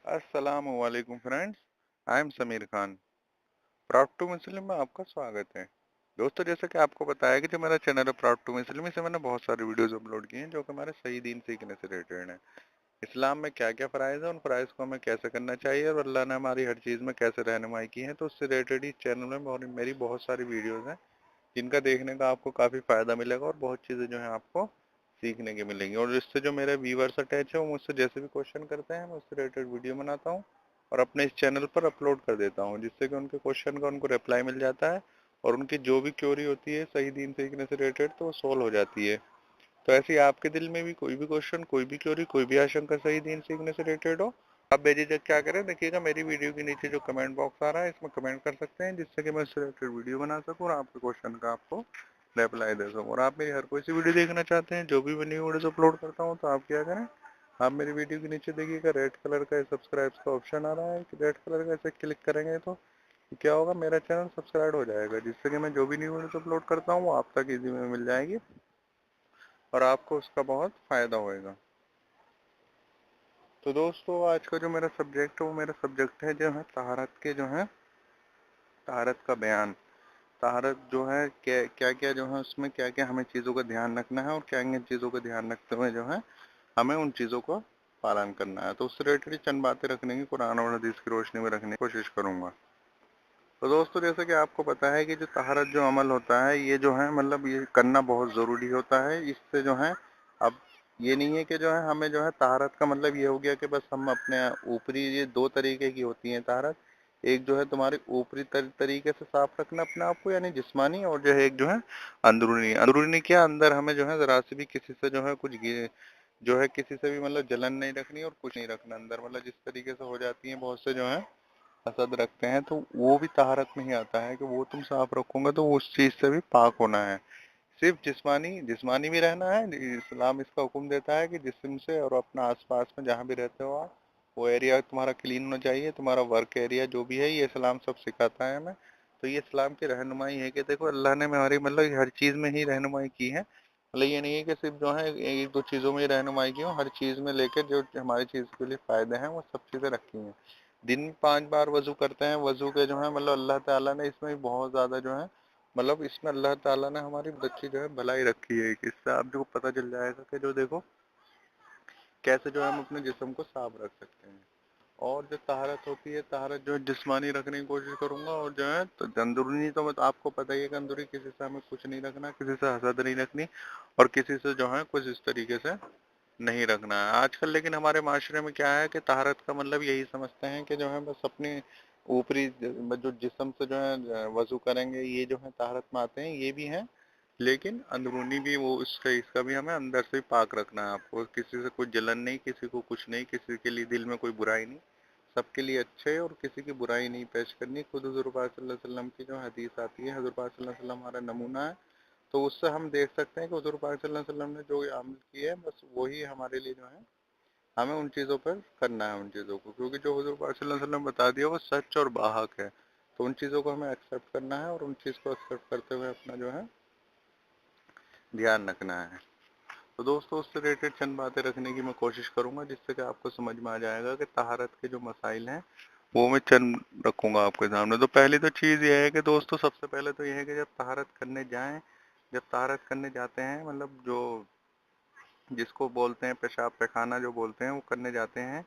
अस्सलामुअलैकुम friends. I am Sameer Khan. Proud to Muslim में आपका स्वागत है। दोस्तों, जैसा कि आपको बताया कि जो मेरा चैनल है प्राउड टू मुस्लिम, इससे मैंने बहुत सारी वीडियोस अपलोड की हैं जो कि हमारे सही दीन सीखने से रिलेटेड हैं। इस्लाम में क्या क्या फ़राइज़ है, उन फ़राइज़ को हमें कैसे करना चाहिए और अल्लाह ने हमारी हर चीज़ में कैसे रहनुमाई की है, तो उससे रिलेटेड इस चैनल में मेरी बहुत सारी वीडियोज़ हैं जिनका देखने का आपको काफ़ी फ़ायदा मिलेगा और बहुत चीज़ें जो हैं आपको सीखने की मिलेंगी। और इससे जो मेरे व्यूवर्स अटैच है वो मुझसे जैसे भी क्वेश्चन करते हैं मैं उससे रिलेटेड वीडियो बनाता हूँ और अपने इस चैनल पर अपलोड कर देता हूँ, जिससे कि उनके क्वेश्चन का उनको रिप्लाई मिल जाता है और उनकी जो भी क्वेरी होती है सही दीन सीखने से रिलेटेड तो वो सोल्व हो जाती है। तो ऐसे ही आपके दिल में भी कोई भी क्वेश्चन, कोई भी क्वेरी, कोई भी आशंका सही दीन सीखने से रिलेटेड हो, आप बेझिझक क्या करें, देखिएगा मेरी वीडियो के नीचे जो कमेंट बॉक्स आ रहा है इसमें कमेंट कर सकते हैं, जिससे कि मैं इससे रिलेटेड वीडियो बना सकूँ और आपके क्वेश्चन का आपको रिप्लाई दे सकूँ। और आप मेरी हर कोई सी वीडियो देखना चाहते हैं, जो भी मैं न्यू वीडियोस अपलोड करता हूँ, तो आप क्या करें, आप मेरी वीडियो के नीचे देखिएगा रेड कलर का सब्सक्राइब का ऑप्शन आ रहा है, रेड कलर का, इसे क्लिक करेंगे तो क्या होगा, मेरा चैनल सब्सक्राइब हो जाएगा, जिससे कि मैं जो भी न्यू वीडियोस अपलोड करता हूँ वो आप तक इजी में मिल जाएगी और आपको उसका बहुत फ़ायदा होएगा। तो दोस्तों, आज का जो मेरा सब्जेक्ट है वो मेरा सब्जेक्ट है जो है तहारत के जो है तहारत का बयान। तहारत जो है क्या क्या क्या जो है उसमें क्या क्या हमें चीज़ों का ध्यान रखना है और क्या क्या चीज़ों का ध्यान रखते हुए जो है हमें उन चीज़ों को पालन करना है। तो उससे रिलेटेड चंद बातें रखने की, कुरान और हदीस की रोशनी में रखने की कोशिश करूंगा। तो दोस्तों, जैसे कि आपको पता है कि जो तहारत जो अमल होता है ये जो है मतलब ये करना बहुत ज़रूरी होता है। इससे जो है अब ये नहीं है कि जो है हमें जो है तहारत का मतलब ये हो गया कि बस हम अपने ऊपरी, ये दो तरीके की होती है तहारत। एक जो है तुम्हारे ऊपरी तरीके से साफ रखना अपने आप को यानी जिस्मानी, और जो है एक जो है अंदरूनी। अंदरूनी क्या, अंदर हमें जो है ज़रा से भी किसी से जो है जो है किसी से भी मतलब जलन नहीं रखनी और कुछ नहीं रखना अंदर। मतलब जिस तरीके से हो जाती है बहुत से जो है हसद रखते हैं, तो वो भी तहारत में ही आता है कि वो तुम साफ रखोगे तो उस चीज़ से भी पाक होना है। सिर्फ जिस्मानी जिस्मानी भी रहना है, इस्लाम इसका हुक्म देता है कि जिस्म से और अपना आसपास में जहाँ भी रहते हो आप, वो एरिया तुम्हारा क्लीन होना चाहिए। तुम्हारा वर्क एरिया जो भी है ये इस्लाम सब सिखाता है हमें। तो ये इस्लाम की रहनुमाई है कि देखो अल्लाह ने हमारी मतलब हर चीज़ में ही रहनुमाई की है। मतलब ये नहीं है कि सिर्फ जो है एक दो चीज़ों में ही रहनुमाई की हो, हर चीज़ में लेकर जो हमारी चीज़ के लिए फ़ायदे हैं वो सब चीज़ें रखी हैं। दिन में 5 बार वज़ू करते हैं, वज़ू के जो है मतलब अल्लाह ताला ने इसमें भी बहुत ज़्यादा जो है मतलब इसमें अल्लाह ताला ने हमारी बहुत अच्छी जो है भलाई रखी है। इससे आपको पता चल जाएगा कि जो देखो कैसे जो है हम अपने जिस्म को साफ रख सकते हैं। और जो तहारत होती है, तहारत जो है जिस्मानी रखने की कोशिश करूंगा, और जो है तो अंदरूनी तो मतलब आपको पता ही है कि अंदरूनी किसी से हमें कुछ नहीं रखना, किसी से हसद नहीं रखनी और किसी से जो है कुछ इस तरीके से नहीं रखना है आजकल। लेकिन हमारे माशरे में क्या है कि तहारत का मतलब यही समझते हैं कि जो है बस अपनी ऊपरी जो जिस्म से जो है वजू करेंगे, ये जो है तहारत में आते हैं, ये भी हैं। लेकिन अंदरूनी भी वो इसका भी हमें अंदर से पाक रखना है। आपको किसी से कोई जलन नहीं, किसी को कुछ नहीं, किसी के लिए दिल में कोई बुराई नहीं, सबके लिए अच्छे और किसी की बुराई नहीं पेश करनी। खुद हुज़ूर पाक सल्लल्लाहु अलैहि वसल्लम की जो हदीस आती है, हुज़ूर पाक सल्लल्लाहु अलैहि वसल्लम हमारा नमूना है। तो उससे हम देख सकते हैं कि हुज़ूर पाक सल्लल्लाहु अलैहि वसल्लम ने जो अमल किए हैं बस वही हमारे लिए जो है हमें उन चीज़ों पर करना है, उन चीज़ों को, क्योंकि जो हुज़ूर पाक सल्लल्लाहु अलैहि वसल्लम बता दिया वो सच और बाहक है। तो उन चीज़ों को हमें एक्सेप्ट करना है और उन चीज़ को एक्सेप्ट करते हुए अपना जो है ध्यान रखना है। तो दोस्तों, उससे रिलेटेड चंद बातें रखने की मैं कोशिश करूंगा, जिससे कि आपको समझ में आ जाएगा कि तहारत के जो मसाइल हैं वो मैं चंद रखूंगा आपके सामने। तो पहली तो चीज़ ये है कि दोस्तों, सबसे पहले तो ये है कि जब तहारत करने जाएं, जब तहारत करने जाते हैं, मतलब जो जिसको बोलते हैं पेशाब पैखाना जो बोलते हैं वो करने जाते हैं,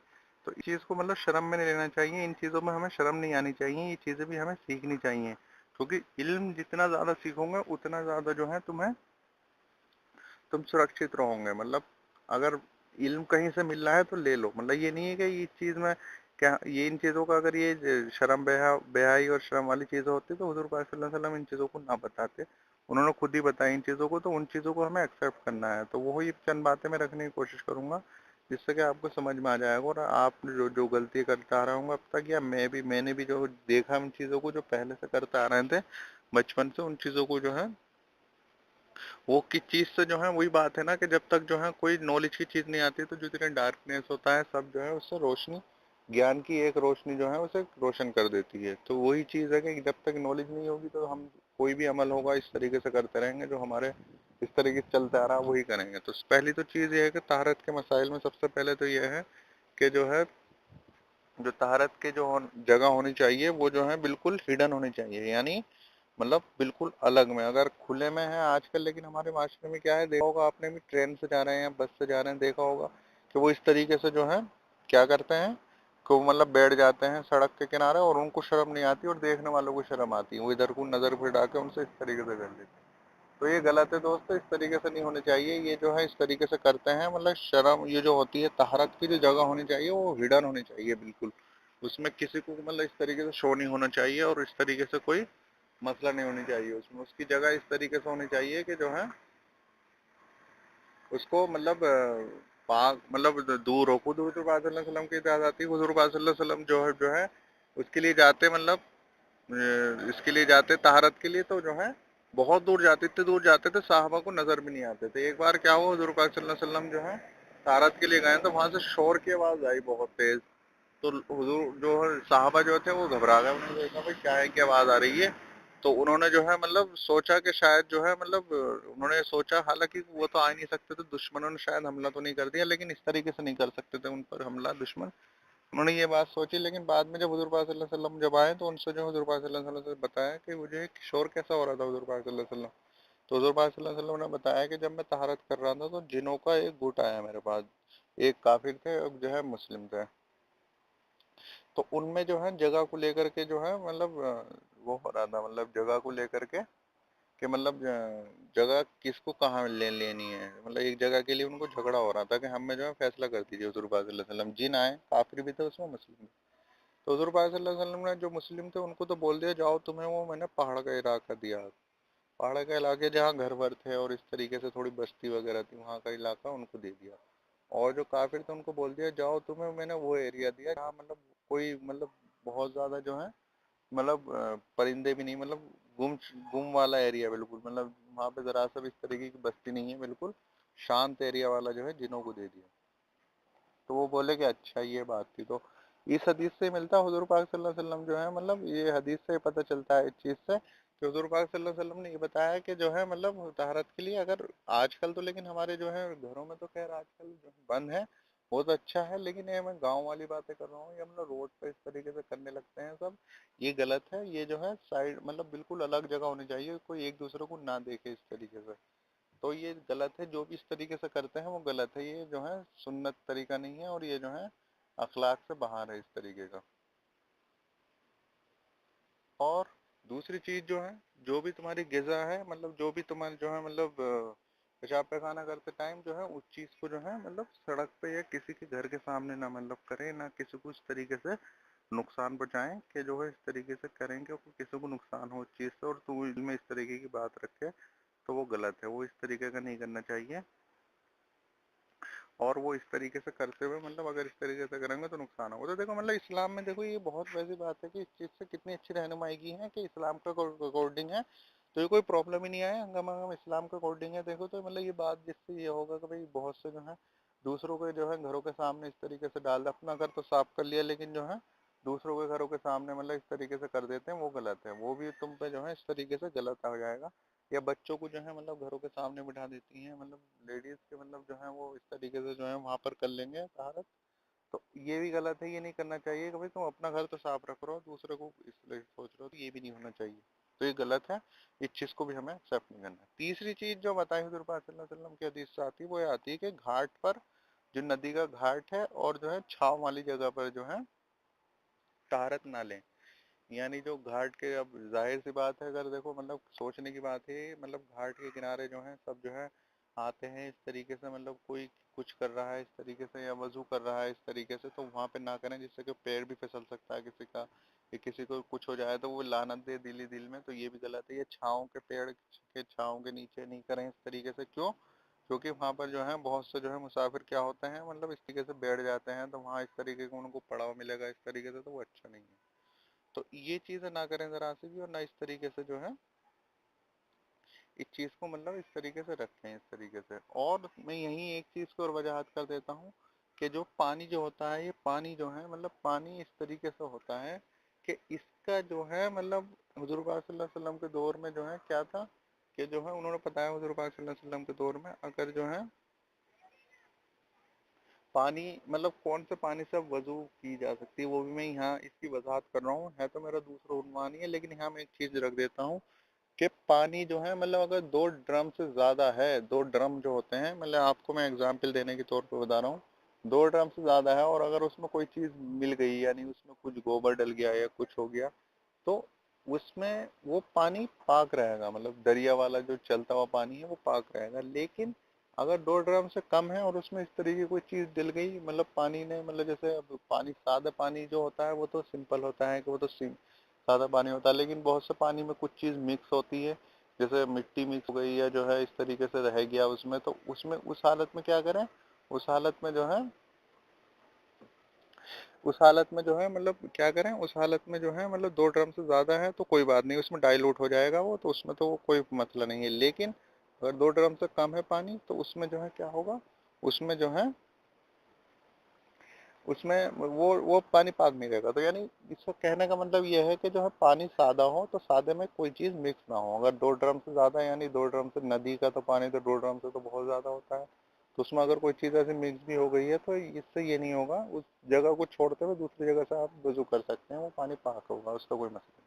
तो इस चीज़ को मतलब शर्म में नहीं लेना चाहिए। इन चीज़ों में हमें शर्म नहीं आनी चाहिए, ये चीज़ें भी हमें सीखनी चाहिए, क्योंकि इल्म जितना ज़्यादा सीखोगे उतना ज़्यादा जो है तुम सुरक्षित रहोगे। मतलब अगर इल्म कहीं से मिल रहा है तो ले लो। मतलब ये नहीं है कि इस चीज़ में क्या, ये इन चीज़ों का अगर ये शर्म बेहाई और शर्म वाली चीज़ें होती तो हुजूर पाक सल्लल्लाहु अलैहि वसल्लम इन चीज़ों को ना बताते। उन्होंने खुद ही बताई इन चीज़ों को, तो उन चीज़ों को हमें एक्सेप्ट करना है। तो वही चंद बातें मैं रखने की कोशिश करूंगा, जिससे कि आपको समझ में आ जाएगा और आप जो जो गलती करता आ रहा हूँ अब तक, या मैंने भी जो देखा उन चीज़ों को जो पहले से करते आ रहे थे बचपन से, उन चीज़ों को जो है वो किस चीज से जो है, वही बात है ना कि जब तक जो है कोई नॉलेज की चीज नहीं आती तो जितने डार्कनेस होता है सब जो है उससे रोशनी, ज्ञान की एक रोशनी जो है उसे रोशन कर देती है। तो वही चीज है कि जब तक नॉलेज नहीं होगी तो हम कोई भी अमल होगा इस तरीके से करते रहेंगे, जो हमारे इस तरीके से चलते आ रहा है वही करेंगे। तो पहली तो चीज ये है कि तारत के मसाइल में सबसे पहले तो ये है कि जो है जो तहारत के जो जगह होनी चाहिए वो जो है बिल्कुल हिडन होनी चाहिए, यानी मतलब बिल्कुल अलग में। अगर खुले में है आजकल, लेकिन हमारे माशरे में क्या है, देखा होगा आपने भी, ट्रेन से जा रहे हैं या बस से जा रहे हैं, देखा होगा कि वो इस तरीके से जो है क्या करते हैं कि वो मतलब बैठ जाते हैं सड़क के किनारे, और उनको शर्म नहीं आती और देखने वालों को शर्म आती है, वो इधर को नजर फिरा के उनसे इस तरीके से कर लेते हैं। तो ये गलत है दोस्तों, इस तरीके से नहीं होने चाहिए। ये जो है इस तरीके से करते हैं, मतलब शर्म ये जो होती है, तहरत की जो जगह होनी चाहिए वो हिडन होनी चाहिए बिल्कुल। उसमें किसी को मतलब इस तरीके से शो नहीं होना चाहिए, और इस तरीके से कोई मसला नहीं होनी चाहिए उसमें। उसकी जगह इस तरीके से होनी चाहिए कि जो है उसको मतलब पाक मतलब दूर हो। खुद हुजूर पाक सल्लल्लाहु अलैहि वसल्लम की इजाज़त आती है, हुजूर पाक सल्लल्लाहु अलैहि वसल्लम जो है उसके लिए जाते, मतलब इसके लिए जाते तहारत के लिए, तो जो है बहुत दूर जाते, इतने दूर जाते थे साहबा को नजर भी नहीं आते थे। एक बार क्या हुआ, हुजूर पाक सल्लल्लाहु अलैहि वसल्लम जो है तहारत के लिए गए तो वहां से शोर की आवाज आई बहुत तेज। तो हुजूर जो है साहबा जो थे वो घबरा गए, उन्होंने देखा भाई क्या है, क्या आवाज आ रही है। तो उन्होंने जो है मतलब सोचा कि शायद जो है मतलब उन्होंने सोचा, हालांकि वो तो आ ही नहीं सकते थे, दुश्मनों ने शायद हमला तो नहीं कर दिया, लेकिन इस तरीके से नहीं कर सकते थे उन पर हमला दुश्मन। उन्होंने ये बात सोची, लेकिन बाद में जब हुजूर पाक सल्लल्लाहु अलैहि वसल्लम जब आए तो उनसे जो हुजूर पाक सल्लल्लाहु अलैहि वसल्लम से बताया कि मुझे एक शोर कैसा हो रहा था हुजूर पाक सल्लल्लाहु अलैहि वसल्लम। तो हुजूर पाक सल्लल्लाहु अलैहि वसल्लम ने बताया कि जब मैं तहारत कर रहा था तो जिनों का एक गुट आया मेरे पास, एक काफिर थे और जो है मुस्लिम थे। तो उनमें जो है जगह को लेकर के जो है मतलब वो हो रहा था, मतलब जगह को लेकर के कि मतलब जगह किसको कहाँ ले लेनी है, मतलब एक जगह के लिए उनको झगड़ा हो रहा था कि हमें जो है फैसला कर दीजिए हुजूर पाक सल्लल्लाहु अलैहि वसल्लम। जिन आए काफिर भी थे उसमें, मुस्लिम भी। तो हुजूर पाक सल्लल्लाहु अलैहि वसल्लम ने जो मुस्लिम थे उनको तो बोल दिया, जाओ तुम्हें वो मैंने पहाड़ का इलाका दिया। पहाड़ का इलाके जहाँ घर वर थे और इस तरीके से थोड़ी बस्ती वगैरह थी, वहाँ का इलाका उनको दे दिया। और जो काफिर थे उनको बोल दिया, जाओ तुम्हें मैंने वो एरिया दिया जहाँ मतलब कोई मतलब बहुत ज्यादा जो है मतलब परिंदे भी नहीं, मतलब गुम गुम वाला एरिया बिल्कुल, मतलब वहाँ पे जरा सा भी इस तरीके की बस्ती नहीं है, बिल्कुल शांत एरिया वाला जो है जिनों को दे दिया। तो वो बोले कि अच्छा ये बात थी। तो इस हदीस से मिलता है, हुजूर पाक सल्लल्लाहु अलैहि वसल्लम जो है मतलब ये हदीस से पता चलता है इस चीज़ से कि हुजूर पाक सल्लल्लाहु अलैहि वसल्लम ने ये बताया कि जो है मतलब तहरत के लिए अगर आजकल तो, लेकिन हमारे जो है घरों में तो खैर आजकल जो है बंद है, बहुत अच्छा है, लेकिन ये मैं गांव वाली बातें कर रहा हूँ, ये मतलब रोड पे इस तरीके से करने लगते हैं सब, ये गलत है। ये जो है साइड मतलब बिल्कुल अलग जगह होनी चाहिए, कोई एक दूसरे को ना देखे इस तरीके से। तो ये गलत है, जो भी इस तरीके से करते हैं वो गलत है, ये जो है सुन्नत तरीका नहीं है, और ये जो है अखलाक से बाहर है इस तरीके का। और दूसरी चीज जो है, जो भी तुम्हारी गिजा है, मतलब जो भी तुम्हारे जो है मतलब पेशाब पैखाना करते टाइम जो है उस चीज को जो है मतलब सड़क पे या किसी के घर के सामने ना मतलब करें, ना किसी को इस तरीके से नुकसान पहुंचाएं कि जो है इस तरीके से करेंगे कि किसी को नुकसान हो उस चीज से, और तू में इस तरीके की बात रखे, तो वो गलत है, वो इस तरीके का नहीं करना चाहिए। और वो इस तरीके से करते हुए मतलब अगर इस तरीके से करेंगे तो नुकसान होगा। तो देखो मतलब इस्लाम में देखो ये बहुत वैसी बात है कि इस चीज़ से कितनी अच्छी रहनुमाई की है कि इस्लाम का अकॉर्डिंग है, तो ये कोई प्रॉब्लम ही नहीं आया। हंगामा हम इस्लाम का अकॉर्डिंग है देखो, तो मतलब ये बात जिससे ये होगा कि भाई बहुत से जो है दूसरों के जो है घरों के सामने इस तरीके से डाल, अपना घर तो साफ कर लिया, लेकिन जो है दूसरों के घरों के सामने मतलब इस तरीके से कर देते हैं, वो गलत है। वो भी तुम पे जो है इस तरीके से गलत आ जाएगा। या बच्चों को जो है मतलब घरों के सामने बिठा देती हैं, मतलब लेडीज के मतलब जो है वो इस तरीके से जो है वहां पर कर लेंगे तारत। तो ये भी गलत है, ये नहीं करना चाहिए कि भाई तुम अपना घर तो साफ रख रहे हो, दूसरे को इसलिए सोच रहे हो, तो ये भी नहीं होना चाहिए। तो ये गलत है, इस चीज को भी हमें एक्सेप्ट नहीं करना। तीसरी चीज जो बताई हुजूर पाक सल्लल्लाहु अलैहि वसल्लम की हदीस से आती है, वो ये आती है कि घाट पर, जो नदी का घाट है और जो है छाव वाली जगह पर जो है तारत ना लें। यानी जो घाट के, अब जाहिर सी बात है, अगर देखो मतलब सोचने की बात है, मतलब घाट के किनारे जो है सब जो है आते हैं इस तरीके से, मतलब कोई कुछ कर रहा है इस तरीके से या वजू कर रहा है इस तरीके से, तो वहां पे ना करें, जिससे कि पैर भी फिसल सकता है किसी का, या किसी को कुछ हो जाए तो वो लानत दे दिल ही दिल में, तो ये भी गलत है। ये छाँव के पेड़ के छाँव के नीचे नहीं करें इस तरीके से। क्यों? क्योंकि वहां पर जो है बहुत से जो है मुसाफिर क्या होते हैं, मतलब इस तरीके से बैठ जाते हैं, तो वहाँ इस तरीके का उनको पड़ाव मिलेगा इस तरीके से, तो वो अच्छा नहीं है। तो ये चीजें ना करें जरा से भी, और ना इस तरीके से जो है इस चीज को मतलब इस तरीके से रखें इस तरीके से। और मैं यही एक चीज को और वजाहत कर देता हूँ कि जो पानी जो होता है, ये पानी जो है मतलब पानी इस तरीके से होता है कि इसका जो है मतलब हुजूर पाक सल्लल्लाहु अलैहि वसल्लम के दौर में जो है क्या था कि जो है उन्होंने बताया, हुजूर पाक सल्लल्लाहु अलैहि वसल्लम के दौर में अगर जो है पानी मतलब कौन से पानी से अब वजू की जा सकती है वो भी मैं यहाँ इसकी वजाहत कर रहा हूँ। है तो मेरा दूसरा उन्वान ही है, लेकिन यहाँ मैं एक चीज रख देता हूँ कि पानी जो है मतलब अगर 2 ड्रम से ज्यादा है, 2 ड्रम जो होते हैं, मतलब आपको मैं एग्जांपल देने के तौर पे बता रहा हूँ, 2 ड्रम से ज्यादा है और अगर उसमें कोई चीज मिल गई यानी उसमें कुछ गोबर डल गया या कुछ हो गया तो उसमें वो पानी पाक रहेगा, मतलब दरिया वाला जो चलता हुआ पानी है वो पाक रहेगा। लेकिन अगर 2 ड्रम से कम है और उसमें इस तरीके की कोई चीज डल गई, मतलब पानी ने मतलब जैसे अब पानी, सादा पानी जो होता है वो तो सिंपल होता है कि वो तो सादा पानी होता है, लेकिन बहुत से पानी में कुछ चीज मिक्स होती है, जैसे मिट्टी मिक्स हो गई या जो है इस तरीके से रह गया उसमें, तो उसमें उस हालत में क्या करें, उस हालत में जो है उस हालत में जो है मतलब क्या करें, उस हालत में जो है मतलब 2 ड्रम से ज़्यादा है तो कोई बात नहीं, उसमें डाइल्यूट हो जाएगा वो, तो उसमें तो कोई मसला नहीं है। लेकिन अगर 2 ड्रम से कम है पानी तो उसमें जो है क्या होगा, उसमें जो है उसमें वो पानी पाक नहीं रहेगा। तो यानी इसका कहने का मतलब ये है कि जो है पानी सादा हो तो सादे में कोई चीज़ मिक्स ना हो। अगर 2 ड्रम से ज़्यादा यानी 2 ड्रम से, नदी का तो पानी तो 2 ड्रम से तो बहुत ज़्यादा होता है, तो उसमें अगर कोई चीज़ ऐसी मिक्स भी हो गई है तो इससे ये नहीं होगा, उस जगह को छोड़ते हुए दूसरी जगह से आप वजू कर सकते हैं, वो पानी पाक होगा, उसका कोई मसला नहीं।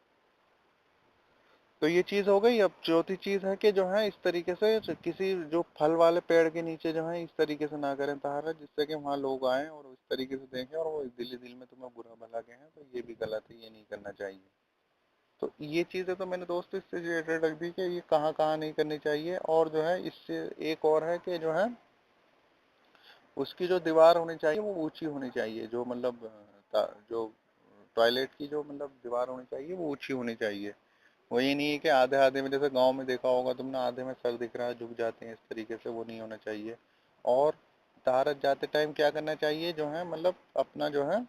तो ये चीज हो गई। अब चौथी चीज है कि जो है इस तरीके से किसी जो फल वाले पेड़ के नीचे जो है इस तरीके से ना करें तहारा, जिससे कि वहाँ लोग आए और इस तरीके से देखें और वो दिल ही दिल में तुम्हें बुरा भला कहें, तो ये भी गलत है, ये नहीं करना चाहिए। तो ये चीजें तो मैंने दोस्त इससे रिलेटेड रख दी कि ये कहाँ कहाँ नहीं करनी चाहिए। और जो है इससे एक और है कि जो है उसकी जो दीवार होनी चाहिए वो ऊंची होनी चाहिए, जो मतलब जो टॉयलेट की जो मतलब दीवार होनी चाहिए वो ऊंची होनी चाहिए। वो ये नहीं है कि आधे आधे में, जैसे गांव में देखा होगा तुमने, आधे में सर दिख रहा है झुक जाते हैं, इस तरीके से वो नहीं होना चाहिए। और तहारत जाते टाइम क्या करना चाहिए, जो है मतलब अपना जो है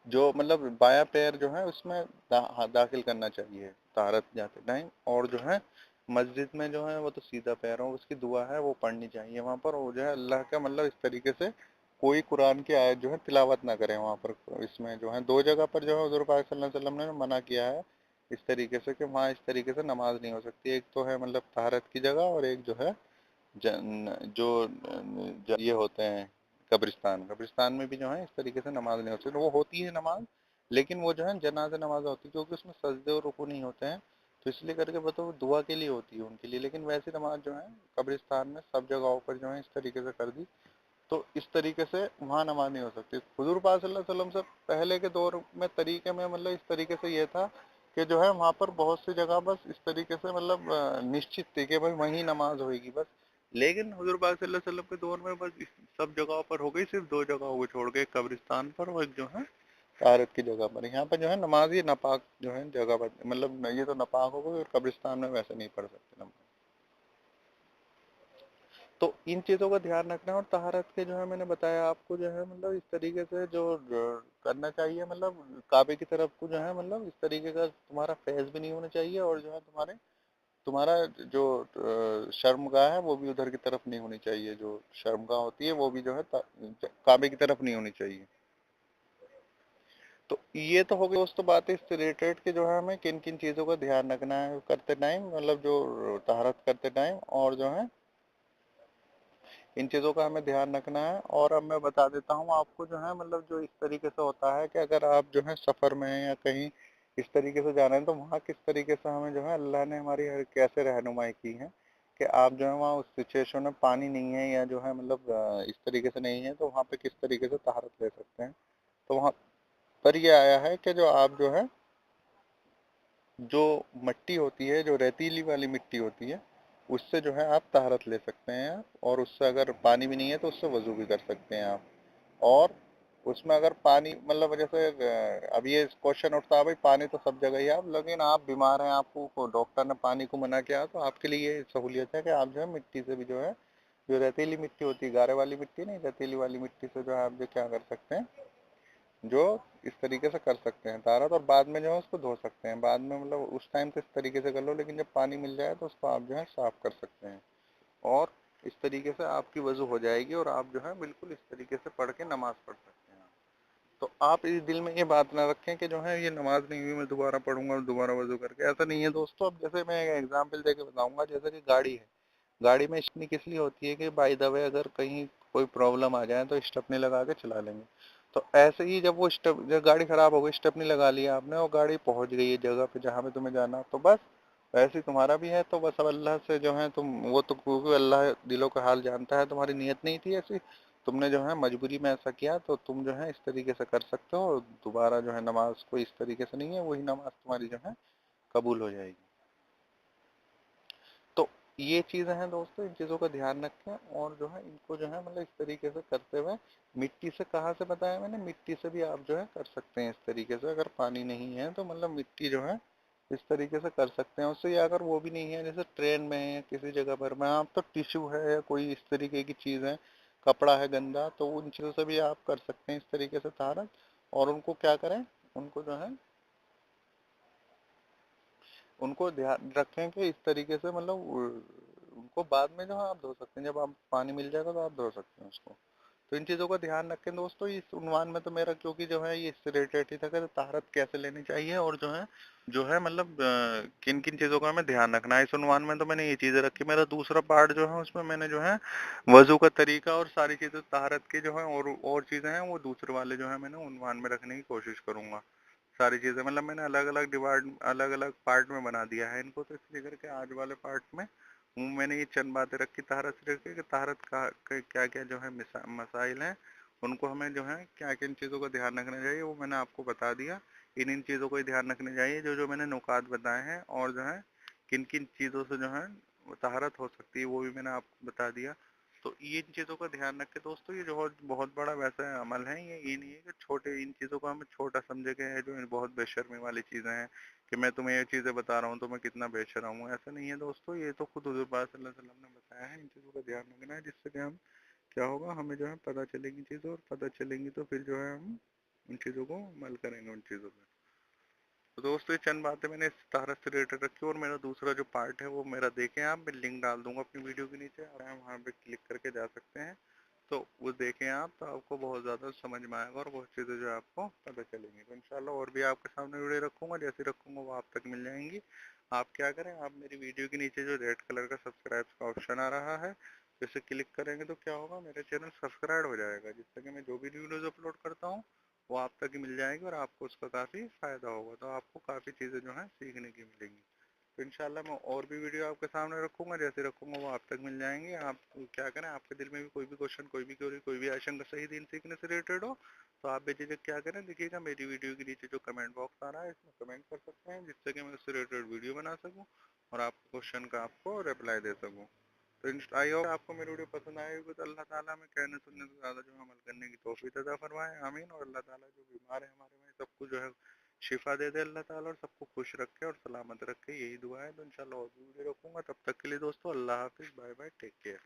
जो मतलब बायां पैर जो है उसमें दाखिल करना चाहिए तहारत जाते टाइम। और जो है मस्जिद में जो है वो तो सीधा पैर हो, उसकी दुआ है वो पढ़नी चाहिए वहाँ पर, वो जो है अल्लाह का मतलब इस तरीके से कोई कुरान की आयत जो है तिलावत ना करें वहाँ पर। इसमें जो है 2 जगह पर जो है हुज़ूर पाक सल्लल्लाहु अलैहि वसल्लम ने मना किया है इस तरीके से कि वहाँ इस तरीके से नमाज नहीं हो सकती। एक तो है मतलब तहारत की जगह और एक जो है ये होते हैं कब्रिस्तान, कब्रिस्तान में भी जो है इस तरीके से नमाज नहीं होती। तो वो होती है नमाज, लेकिन वो जो है जनाजा नमाज होती है क्योंकि उसमें सजदे और रुकू नहीं होते हैं, तो इसलिए करके बताओ दुआ के लिए होती है उनके लिए। लेकिन वैसी नमाज जो है कब्रिस्तान में सब जगहों पर जो है इस तरीके से कर दी, तो इस तरीके से वहाँ नमाज नहीं हो सकती। हुजूर पाक सल्लल्लाहु अलैहि वसल्लम से पहले के दौर में तरीके में मतलब इस तरीके से ये था कि जो है वहाँ पर बहुत सी जगह बस इस तरीके से मतलब निश्चित थी कि भाई वहीं नमाज होगी बस। लेकिन हुजूर पाक सल्लल्लाहु अलैहि वसल्लम के दौर में बस सब जगहों पर हो गई, सिर्फ 2 जगहों को छोड़ के, एक कब्रिस्तान पर और एक जो है तारत की जगह पर। यहाँ पर जो है नमाज ही नापाक जो है जगह पर, मतलब ये तो नापाक हो गई, और कब्रिस्तान में वैसे नहीं पढ़ सकते नमाज। तो इन चीज़ों का ध्यान रखना है। और तहारत के जो है मैंने बताया आपको जो है मतलब इस तरीके से जो करना चाहिए, मतलब काबे की तरफ को जो है मतलब इस तरीके का तुम्हारा फेस भी नहीं होना चाहिए, और जो है तुम्हारा जो शर्मगाह है वो भी उधर की तरफ नहीं होनी चाहिए, जो शर्मगाह होती है वो भी जो है काबे की तरफ नहीं होनी चाहिए। तो ये तो हो गई दोस्तों बातें इससे रिलेटेड कि जो है हमें किन किन चीज़ों का ध्यान रखना है करते टाइम, मतलब जो तहारत करते टाइम, और जो है इन चीज़ों का हमें ध्यान रखना है। और अब मैं बता देता हूँ आपको जो है मतलब जो इस तरीके से होता है कि अगर आप जो है सफ़र में हैं या कहीं इस तरीके से जा रहे हैं तो वहाँ किस तरीके से हमें जो है अल्लाह ने हमारी कैसे रहनुमाई की है कि आप जो है वहाँ उस सिचुएशन में पानी नहीं है या जो है मतलब इस तरीके से नहीं है तो वहाँ पे किस तरीके से तहारत ले सकते हैं। तो वहाँ पर ये आया है कि जो आप जो है जो मिट्टी होती है, जो रेतीली वाली मिट्टी होती है, उससे जो है आप तहारत ले सकते हैं आप, और उससे अगर पानी भी नहीं है तो उससे वजू भी कर सकते हैं आप। और उसमें अगर पानी मतलब जैसे अब ये क्वेश्चन उठता है भाई पानी तो सब जगह ही है, आप लेकिन आप बीमार हैं, आपको डॉक्टर ने पानी को मना किया, तो आपके लिए ये सहूलियत है कि आप जो है मिट्टी से भी जो है, जो रेतीली मिट्टी होती है, गारे वाली मिट्टी नहीं, रेतीली वाली मिट्टी से जो है आप जो क्या कर सकते हैं, जो इस तरीके से कर सकते हैं तारत, और बाद में जो है उसको धो सकते हैं बाद में, मतलब उस टाइम तो इस तरीके से कर लो, लेकिन जब पानी मिल जाए तो उसको आप जो है साफ कर सकते हैं। और इस तरीके से आपकी वजू हो जाएगी और आप जो है बिल्कुल इस तरीके से पढ़ के नमाज पढ़ सकते हैं। तो आप इस दिल में ये बात ना रखें कि जो है ये नमाज नहीं हुई मैं दोबारा पढ़ूंगा और दोबारा वजू करके, ऐसा नहीं है दोस्तों। अब जैसे मैं एग्जाम्पल दे के बताऊंगा, जैसे कि गाड़ी है, गाड़ी में स्टेपनी किस लिए होती है कि बाय द वे अगर कहीं कोई प्रॉब्लम आ जाए तो स्टेपनी लगा के चला लेंगे। तो ऐसे ही जब गाड़ी खराब हो गई, स्टेपनी लगा लिया आपने और गाड़ी पहुंच गई है जगह पे जहाँ पे तुम्हें जाना, तो बस वैसे ही तुम्हारा भी है। तो बस अब अल्लाह से जो है तुम वो तो, क्योंकि अल्लाह दिलों का हाल जानता है, तुम्हारी नीयत नहीं थी ऐसी, तुमने जो है मजबूरी में ऐसा किया, तो तुम जो है इस तरीके से कर सकते हो। दोबारा जो है नमाज को इस तरीके से नहीं है, वही नमाज तुम्हारी जो है कबूल हो जाएगी। तो ये चीजें हैं दोस्तों, इन चीजों का ध्यान रखें और जो है इनको जो है मतलब इस तरीके से करते हुए, मिट्टी से कहाँ से बताया मैंने, मिट्टी से भी आप जो है कर सकते हैं इस तरीके से। अगर पानी नहीं है तो मतलब मिट्टी जो है इस तरीके से कर सकते हैं उससे। या अगर वो भी नहीं है, जैसे ट्रेन में है या किसी जगह पर में आप, तो टिश्यू है या कोई इस तरीके की चीज है, कपड़ा है गंदा, तो उन चीजों से भी आप कर सकते हैं इस तरीके से तारक। और उनको क्या करें, उनको जो है उनको ध्यान रखें कि इस तरीके से मतलब उनको बाद में जो है आप धो सकते हैं, जब आप पानी मिल जाएगा तो आप धो सकते हैं उसको। तो इन चीज़ों का ध्यान रखें दोस्तों। इस उन्वान में तो मेरा क्योंकि जो है ये इससे रिलेटेड ही था कि ताहरत कैसे लेनी चाहिए और जो है मतलब किन किन चीज़ों का हमें ध्यान रखना है। इस उन्वान में तो मैंने ये चीज़ें रखी। मेरा दूसरा पार्ट जो है उसमें मैंने जो है वजू का तरीका और सारी चीज़ें ताहरत की जो है और चीज़ें हैं वो दूसरे वाले जो है मैंने उन्वान में रखने की कोशिश करूंगा। सारी चीजें मतलब मैंने अलग अलग पार्ट में बना दिया है इनको। तो इसलिए करके आज वाले पार्ट में मैंने ये चंद बातें रखी ताहरत से रखी कि ताहरत का क्या क्या जो है मसाइल हैं, उनको हमें जो है क्या किन चीज़ों का ध्यान रखना चाहिए वो मैंने आपको बता दिया। इन इन चीज़ों को ही ध्यान रखने चाहिए जो जो मैंने नुकात बताए हैं, और जो है किन किन चीज़ों से जो है ताहरत हो सकती है वो भी मैंने आपको बता दिया। तो ये इन चीज़ों का ध्यान रखें दोस्तों। ये जो बहुत बड़ा वैसा अमल है, ये नहीं है कि छोटे इन चीज़ों को हमें छोटा समझे के है जो बहुत बेशर्मी वाली चीज़ें हैं कि मैं तुम्हें ये चीज़ें बता रहा हूँ तो मैं कितना बेशर्म हूँ। ऐसा नहीं है दोस्तों, ये तो खुद हुज़ूर पाक सल्लल्लाहु अलैहि वसल्लम ने बताया है। इन चीज़ों का ध्यान रखना है जिससे कि हम क्या होगा, हमें जो है पता चलेगी चीज़ें, और पता चलेंगी तो फिर जो है हम उन चीज़ों को अमल करेंगे उन चीज़ों पर। तो दोस्तों ये चंद बातें मैंने इस तारक से रिलेटेड रखी। और मेरा दूसरा जो पार्ट है वो मेरा देखें आप, मैं लिंक डाल दूंगा अपनी वीडियो के नीचे, और आप वहाँ पे क्लिक करके जा सकते हैं। तो वो देखें आप, तो आपको बहुत ज़्यादा समझ में आएगा और बहुत चीज़ें जो है आपको पता चलेंगी। तो इंशाल्लाह और भी आपके सामने वीडियो रखूंगा, जैसे रखूंगा वो आप तक मिल जाएंगी। आप क्या करें, आप मेरी वीडियो के नीचे जो रेड कलर का सब्सक्राइब का ऑप्शन आ रहा है, तो इसे क्लिक करेंगे तो क्या होगा, मेरा चैनल सब्सक्राइब हो जाएगा, जिससे कि मैं जो भी वीडियोज़ अपलोड करता हूँ वो आप तक ही मिल जाएगी और आपको उसका काफ़ी फ़ायदा होगा। तो आपको काफ़ी चीज़ें जो हैं सीखने की मिलेंगी। तो इंशाल्लाह मैं और भी वीडियो आपके सामने रखूंगा, जैसे रखूंगा वो आप तक मिल जाएंगे। आप क्या करें, आपके दिल में भी कोई भी क्वेश्चन, कोई भी क्वेरी, कोई भी आशंका सही दीन सीखने से रिलेटेड हो, तो आप बेझिझक क्या करें, देखिएगा मेरी वीडियो के नीचे जो कमेंट बॉक्स आ रहा है इसमें कमेंट कर सकते हैं, जिससे कि मैं उससे रिलेटेड वीडियो बना सकूँ और आपके क्वेश्चन का आपको रिप्लाई दे सकूँ। तो आई होप आपको मेरी वीडियो पसंद आए होगी। तो अल्लाह ताला हमें कहने सुनने से ज़्यादा जो है अमल करने की तौफीक अता फरमाए, आमीन। और अल्लाह ताला जो बीमार है हमारे में सबको जो है शिफा दे दे अल्लाह ताला, और सबको खुश रखे और सलामत रखे, यही दुआ है। तो इंशाल्लाह और भी वीडियो रखूंगा। तब तक के लिए दोस्तों अल्लाह हाफिज़, बाय बाय, टेक केयर।